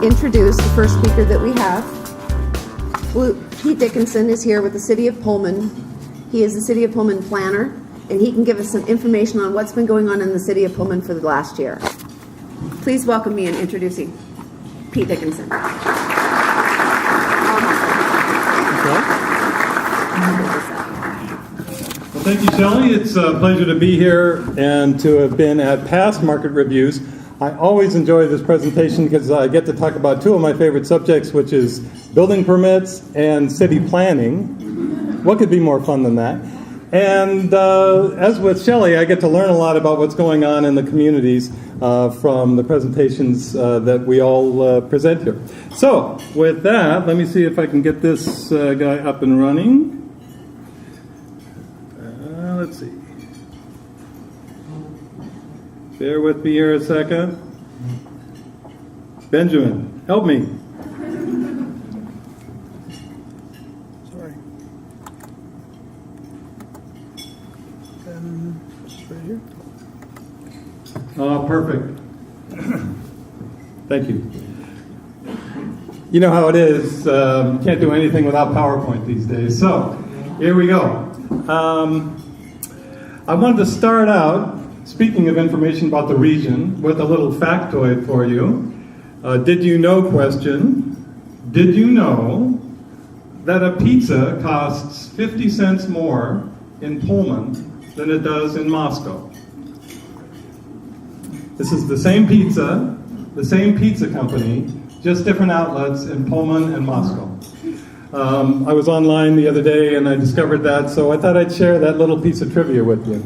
introduce the first speaker that we have. Pete Dickinson is here with the City of Pullman. He is the City of Pullman planner, and he can give us some information on what's been going on in the City of Pullman for the last year. Please welcome me in introducing Pete Dickinson. Well, thank you, Shelley. It's a pleasure to be here and to have been at past market reviews. I always enjoy this presentation because I get to talk about two of my favorite subjects, which is building permits and city planning. What could be more fun than that? And as with Shelley, I get to learn a lot about what's going on in the communities from the presentations that we all present here. So with that, let me see if I can get this guy up and running. Let's see. Bear with me here a second. Benjamin, help me. Sorry. Right here. Oh, perfect. Thank you. You know how it is. Can't do anything without PowerPoint these days. So, here we go. I wanted to start out, speaking of information about the region, with a little factoid for you. Did you know question. Did you know that a pizza costs 50 cents more in Pullman than it does in Moscow? This is the same pizza company, just different outlets in Pullman and Moscow. I was online the other day and I discovered that, so I thought I'd share that little piece of trivia with you.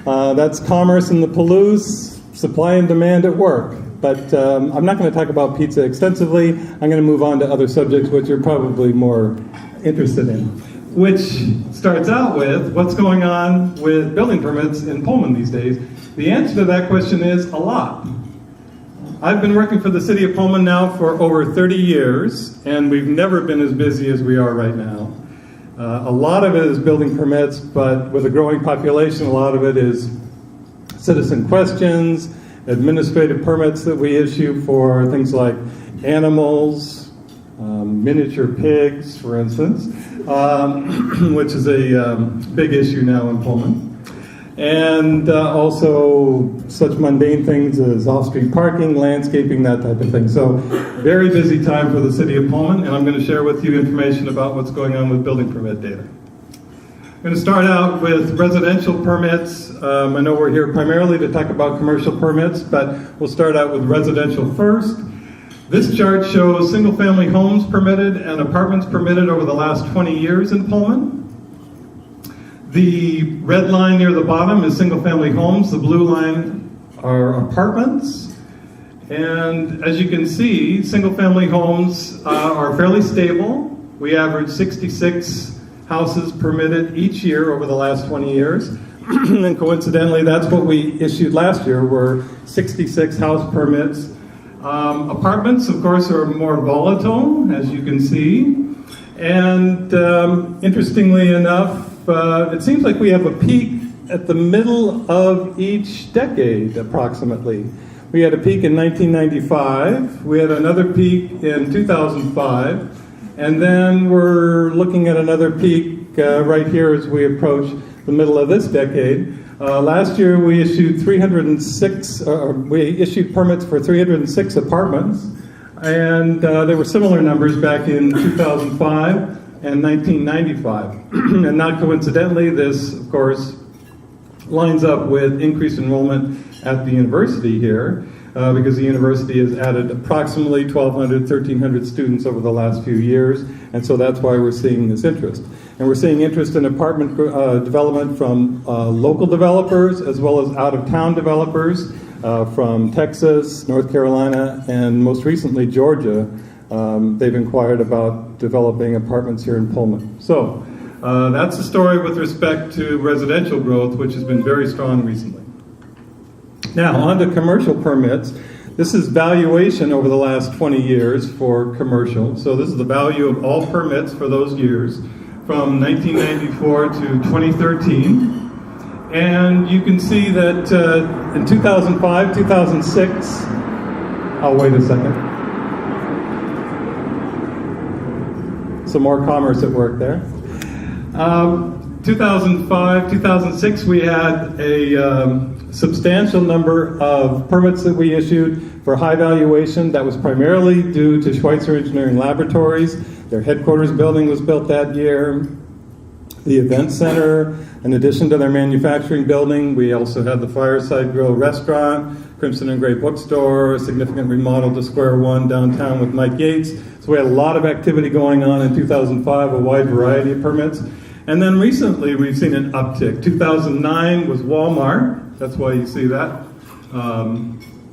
That's commerce in the Palouse, supply and demand at work. But I'm not going to talk about pizza extensively. I'm going to move on to other subjects which you're probably more interested in, which starts out with what's going on with building permits in Pullman these days. The answer to that question is a lot. I've been working for the City of Pullman now for over 30 years, and we've never been as busy as we are right now. A lot of it is building permits, but with a growing population, a lot of it is citizen questions, administrative permits that we issue for things like animals, miniature pigs, for instance, which is a big issue now in Pullman. And also such mundane things as off-street parking, landscaping, that type of thing. So very busy time for the City of Pullman, and I'm going to share with you information about what's going on with building permit data. I'm going to start out with residential permits. I know we're here primarily to talk about commercial permits, but we'll start out with residential first. This chart shows single-family homes permitted and apartments permitted over the last 20 years in Pullman. The red line near the bottom is single-family homes. The blue line are apartments. And as you can see, single-family homes are fairly stable. We average 66 houses permitted each year over the last 20 years. And coincidentally, that's what we issued last year, were 66 house permits. Apartments, of course, are more volatile, as you can see. And interestingly enough, it seems like we have a peak at the middle of each decade, approximately. We had a peak in 1995, we had another peak in 2005, and then we're looking at another peak right here as we approach the middle of this decade. Last year we issued we issued permits for 306 apartments, and there were similar numbers back in 2005 and 1995. And not coincidentally, this, of course, lines up with increased enrollment at the university here, because the university has added approximately 1,200, 1,300 students over the last few years, and so that's why we're seeing this interest. And we're seeing interest in apartment development from local developers as well as out-of-town developers from Texas, North Carolina, and most recently Georgia. They've inquired about developing apartments here in Pullman. So that's the story with respect to residential growth, which has been very strong recently. Now, on to commercial permits. This is valuation over the last 20 years for commercial. So this is the value of all permits for those years from 1994 to 2013. And you can see that in 2005, 2006, I'll wait a second. some more commerce at work there. 2005, 2006, we had a substantial number of permits that we issued for high valuation. That was primarily due to Schweitzer Engineering Laboratories. Their headquarters building was built that year. The event center, in addition to their manufacturing building, we also had the Fireside Grill restaurant, Crimson and Gray bookstore, a significant remodel to Square One downtown with Mike Yates. So we had a lot of activity going on in 2005, a wide variety of permits. And then recently we've seen an uptick. 2009 was Walmart. That's why you see that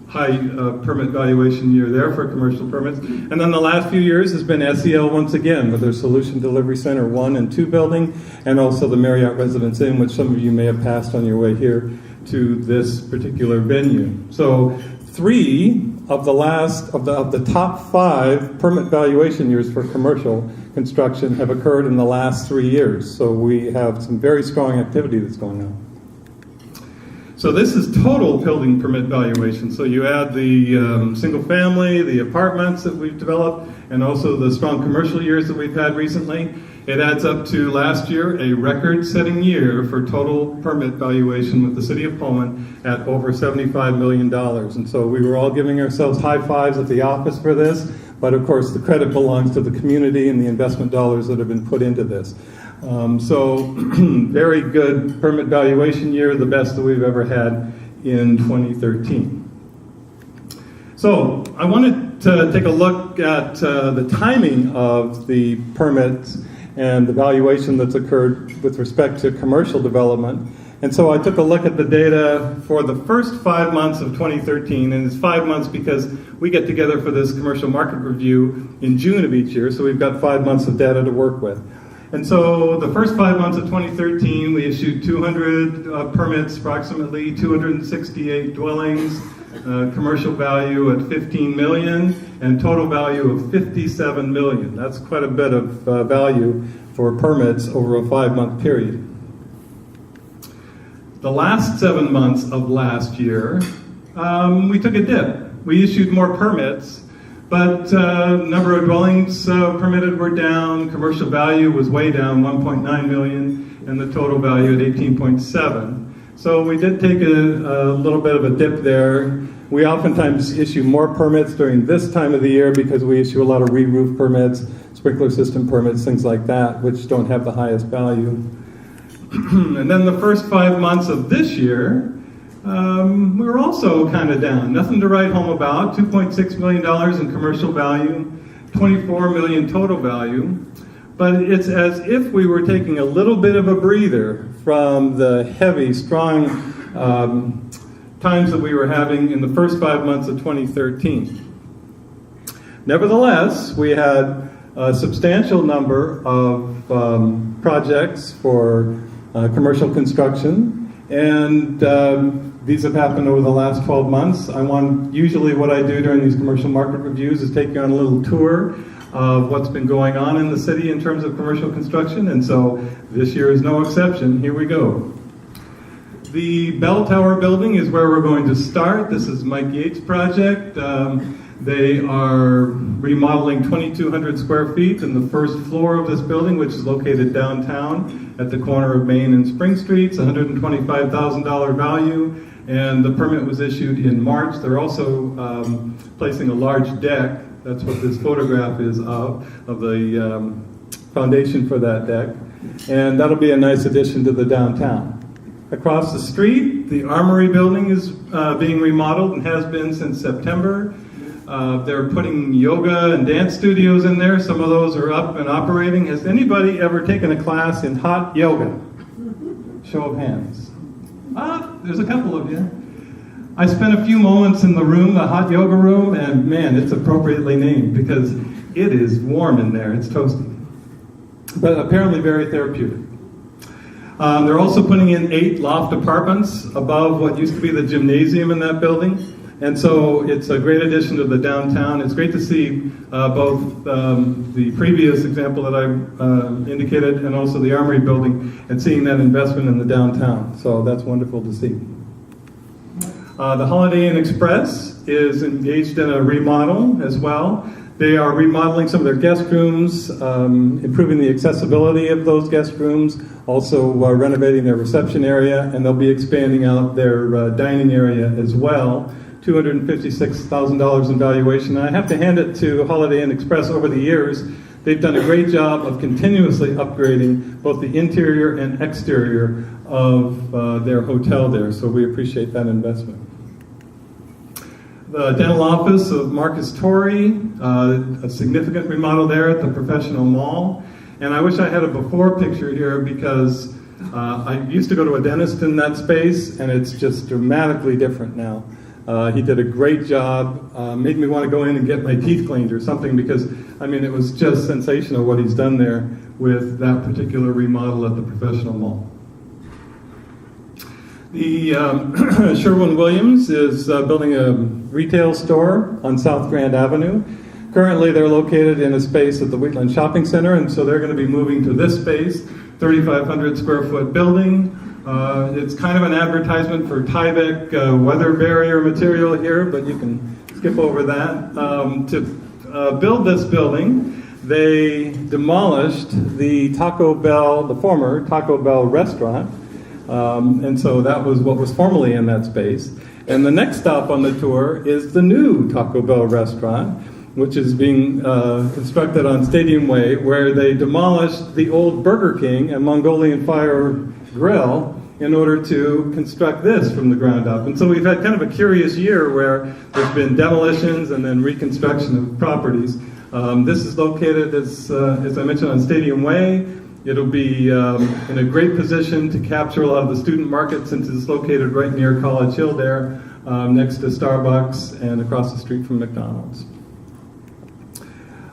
high permit valuation year there for commercial permits. And then the last few years has been SEL once again with their Solution Delivery Center 1 and 2 building, and also the Marriott Residence Inn, which some of you may have passed on your way here to this particular venue. So 3 of the top 5 permit valuation years for commercial construction have occurred in the last 3 years. So we have some very strong activity that's going on. So this is total building permit valuation. So you add the single family, the apartments that we've developed, and also the strong commercial years that we've had recently. It adds up to last year a record-setting year for total permit valuation with the City of Pullman at over $75 million. And so we were all giving ourselves high fives at the office for this, but of course the credit belongs to the community and the investment dollars that have been put into this. So very good permit valuation year, the best that we've ever had in 2013. So I wanted to take a look at the timing of the permits and the valuation that's occurred with respect to commercial development. And so I took a look at the data for the first 5 months of 2013, and it's 5 months because we get together for this commercial market review in June of each year, so we've got 5 months of data to work with. And so the first 5 months of 2013, we issued 200 permits, approximately 268 dwellings, commercial value at $15 million, and total value of $57 million. That's quite a bit of value for permits over a 5-month period. The last 7 months of last year, we took a dip. We issued more permits, but number of dwellings permitted were down. Commercial value was way down, 1.9 million, and the total value at 18.7. So we did take a little bit of a dip there. We oftentimes issue more permits during this time of the year because we issue a lot of re-roof permits, sprinkler system permits, things like that, which don't have the highest value. And then the first 5 months of this year, we were also kind of down. Nothing to write home about. $2.6 million in commercial value, $24 million total value. But it's as if we were taking a little bit of a breather from the heavy, strong times that we were having in the first 5 months of 2013. Nevertheless, we had a substantial number of projects for commercial construction, and these have happened over the last 12 months. Usually what I do during these commercial market reviews is take you on a little tour of what's been going on in the city in terms of commercial construction, and so this year is no exception. Here we go. The Bell Tower building is where we're going to start. This is Mike Yates' project. They are remodeling 2,200 square feet in the first floor of this building, which is located downtown at the corner of Main and Spring Streets, $125,000 value, and the permit was issued in March. They're also placing a large deck. That's what this photograph is of the foundation for that deck, and that'll be a nice addition to the downtown. Across the street, the Armory building is being remodeled and has been since September. They're putting yoga and dance studios in there. Some of those are up and operating. Has anybody ever taken a class in hot yoga? Show of hands. There's a couple of you. I spent a few moments in the room, the hot yoga room, and man, it's appropriately named because it is warm in there. It's toasty. But apparently very therapeutic. They're also putting in 8 loft apartments above what used to be the gymnasium in that building. And so it's a great addition to the downtown. It's great to see both the previous example that I indicated and also the Armory building and seeing that investment in the downtown. So that's wonderful to see. The Holiday Inn Express is engaged in a remodel as well. They are remodeling some of their guest rooms, improving the accessibility of those guest rooms, also renovating their reception area, and they'll be expanding out their dining area as well. $256,000 in valuation. And I have to hand it to Holiday Inn Express. Over the years, they've done a great job of continuously upgrading both the interior and exterior of their hotel there, so we appreciate that investment. The dental office of Marcus Torrey, a significant remodel there at the Professional Mall. And I wish I had a before picture here because I used to go to a dentist in that space, and it's just dramatically different now. He did a great job, made me want to go in and get my teeth cleaned or something because, I mean, it was just sensational what he's done there with that particular remodel at the Professional Mall. The Sherwin-Williams is building a retail store on South Grand Avenue. Currently, they're located in a space at the Wheatland Shopping Center, and so they're going to be moving to this space, 3,500 square foot building. It's kind of an advertisement for Tyvek weather barrier material here, but you can skip over that. To build this building, they demolished the former Taco Bell restaurant. And so that was what was formerly in that space. And the next stop on the tour is the new Taco Bell restaurant, which is being constructed on Stadium Way, where they demolished the old Burger King and Mongolian Fire Grill in order to construct this from the ground up. And so we've had kind of a curious year where there's been demolitions and then reconstruction of properties. This is located, as I mentioned, on Stadium Way. It'll be in a great position to capture a lot of the student market since it's located right near College Hill there, next to Starbucks and across the street from McDonald's.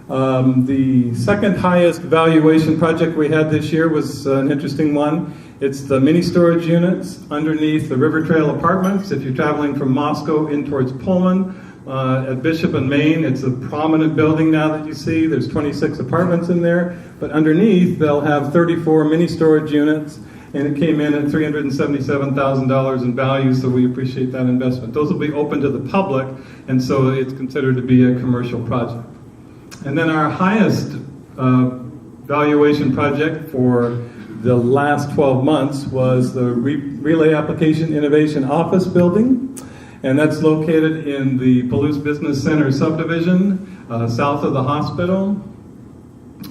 The second highest valuation project we had this year was an interesting one. It's the mini storage units underneath the River Trail Apartments. If you're traveling from Moscow in towards Pullman, at Bishop and Main, it's a prominent building now that you see. There's 26 apartments in there, but underneath they'll have 34 mini storage units, and it came in at $377,000 in value, so we appreciate that investment. Those will be open to the public, and so it's considered to be a commercial project. And then our highest valuation project for the last 12 months was the Relay Application Innovation Office Building. And that's located in the Palouse Business Center subdivision, south of the hospital.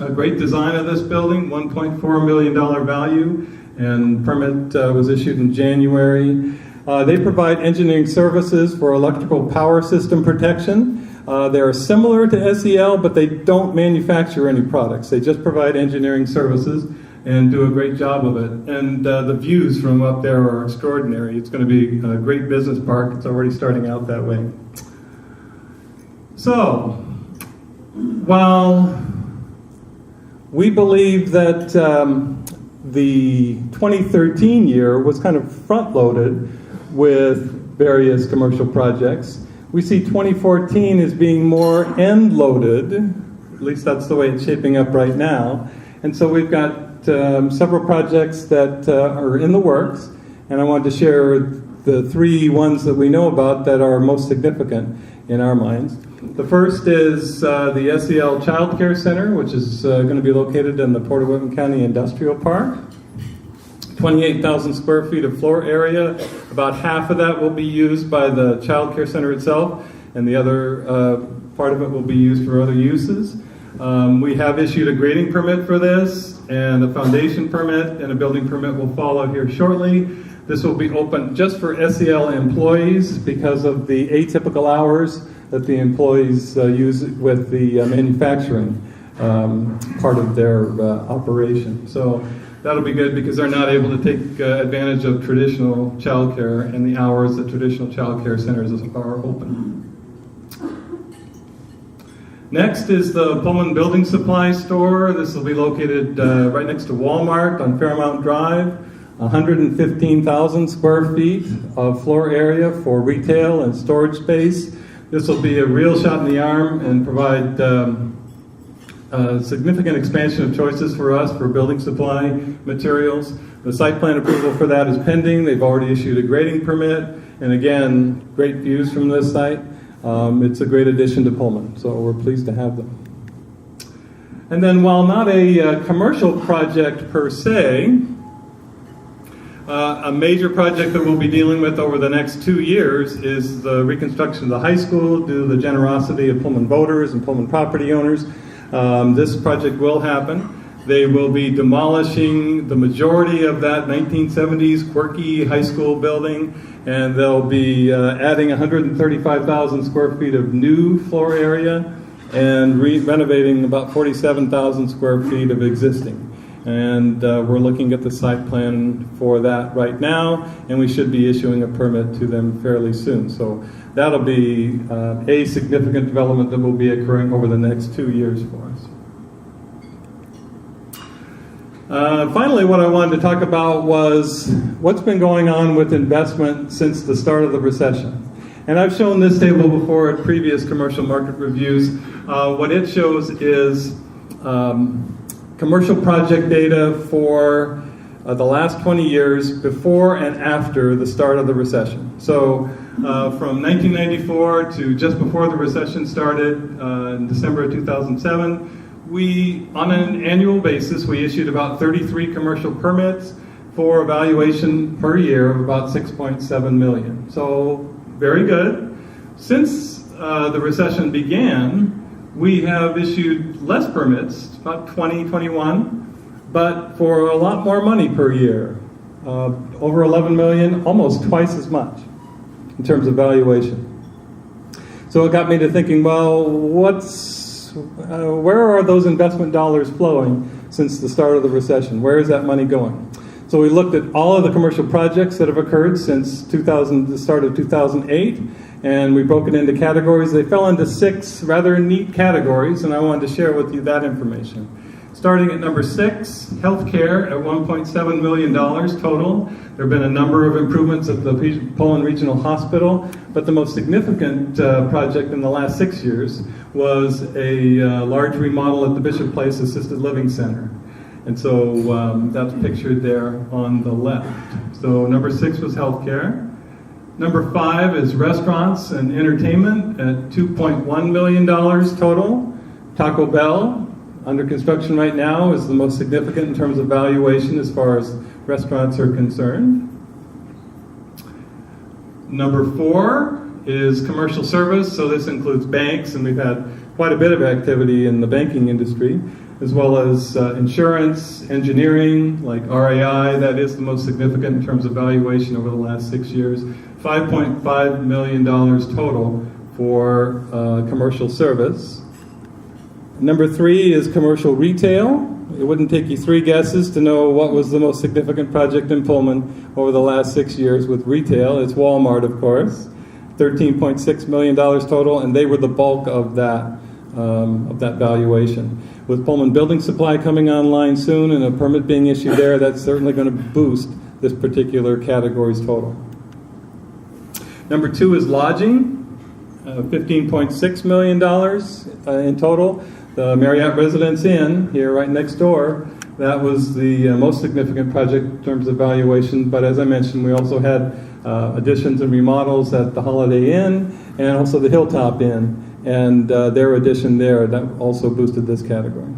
A great design of this building, $1.4 million value, and permit was issued in January. They provide engineering services for electrical power system protection. They're similar to SEL, but they don't manufacture any products. They just provide engineering services and do a great job of it. And the views from up there are extraordinary. It's going to be a great business park. It's already starting out that way. So, while we believe that the 2013 year was kind of front-loaded with various commercial projects, we see 2014 as being more end-loaded. At least that's the way it's shaping up right now. And so we've got several projects that are in the works, and I wanted to share the three ones that we know about that are most significant in our minds. The first is the SEL Child Care Center, which is going to be located in the Porter Whitman County Industrial Park. 28,000 square feet of floor area. About half of that will be used by the Child Care Center itself, and the other part of it will be used for other uses. We have issued a grading permit for this, and a foundation permit and a building permit will follow here shortly. This will be open just for SEL employees because of the atypical hours that the employees use with the manufacturing part of their operation. So that'll be good because they're not able to take advantage of traditional childcare and the hours that traditional childcare centers are open. Next is the Pullman Building Supply Store. This will be located right next to Walmart on Fairmount Drive. 115,000 square feet of floor area for retail and storage space. This will be a real shot in the arm and provide significant expansion of choices for us for building supply materials. The site plan approval for that is pending. They've already issued a grading permit. And again, great views from this site. it's a great addition to Pullman, so we're pleased to have them. And then while not a commercial project per se, a major project that we'll be dealing with over the next 2 years is the reconstruction of the high school due to the generosity of Pullman voters and Pullman property owners. This project will happen. They will be demolishing the majority of that 1970s quirky high school building, and they'll be adding 135,000 square feet of new floor area and renovating about 47,000 square feet of existing. And we're looking at the site plan for that right now, and we should be issuing a permit to them fairly soon. So that'll be a significant development that will be occurring over the next 2 years for us. Finally, what I wanted to talk about was what's been going on with investment since the start of the recession. And I've shown this table before at previous commercial market reviews. What it shows is commercial project data for the last 20 years before and after the start of the recession. So from 1994 to just before the recession started in December of 2007, we, on an annual basis, we issued about 33 commercial permits for a valuation per year of about $6.7 million. So very good. Since the recession began, we have issued less permits, about 20, 21, but for a lot more money per year. Over 11 million, almost twice as much in terms of valuation. So it got me to thinking, well, where are those investment dollars flowing since the start of the recession? Where is that money going? So we looked at all of the commercial projects that have occurred since the start of 2008, and we broke it into categories. They fell into 6 rather neat categories, and I wanted to share with you that information. Starting at number 6, healthcare at $1.7 million total. There have been a number of improvements at the Pullman Regional Hospital, but the most significant project in the last 6 years was a large remodel at the Bishop Place Assisted Living Center. And so that's pictured there on the left. So number 6 was healthcare. Number 5 is restaurants and entertainment at $2.1 million total. Taco Bell, under construction right now, is the most significant in terms of valuation as far as restaurants are concerned. Number 4 is commercial service, so this includes banks, and we've had quite a bit of activity in the banking industry, as well as insurance, engineering, like RAI, that is the most significant in terms of valuation over the last 6 years. $5.5 million total for commercial service. Number 3 is commercial retail. It wouldn't take you 3 guesses to know what was the most significant project in Pullman over the last 6 years with retail. It's Walmart, of course. $13.6 million total, and they were the bulk of that valuation. With Pullman Building Supply coming online soon and a permit being issued there, that's certainly going to boost this particular category's total. Number 2 is lodging, $15.6 million in total. The Marriott Residence Inn here right next door, that was the most significant project in terms of valuation. But as I mentioned, we also had additions and remodels at the Holiday Inn and also the Hilltop Inn. And their addition there, that also boosted this category.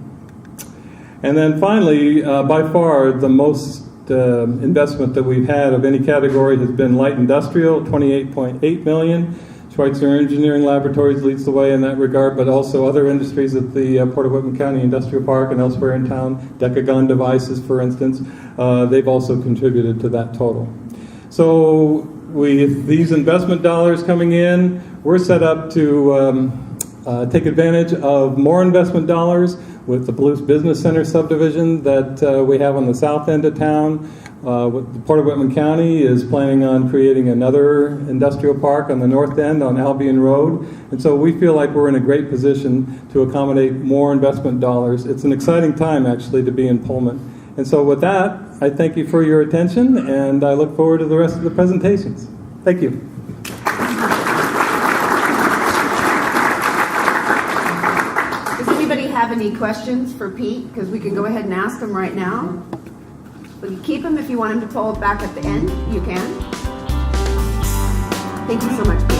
And then finally, by far, the most investment that we've had of any category has been light industrial, $28.8 million. Schweitzer Engineering Laboratories leads the way in that regard, but also other industries at the Port of Whitman County Industrial Park and elsewhere in town, Decagon Devices, for instance, they've also contributed to that total. So with these investment dollars coming in, we're set up to take advantage of more investment dollars with the Blues Business Center subdivision that we have on the south end of town. The Port of Whitman County is planning on creating another industrial park on the north end on Albion Road. And so we feel like we're in a great position to accommodate more investment dollars. It's an exciting time, actually, to be in Pullman. And so with that, I thank you for your attention, and I look forward to the rest of the presentations. Thank you. Does anybody have any questions for Pete? Because we can go ahead and ask them right now. We can keep them if you want him to pull it back at the end. You can. Thank you so much, Pete.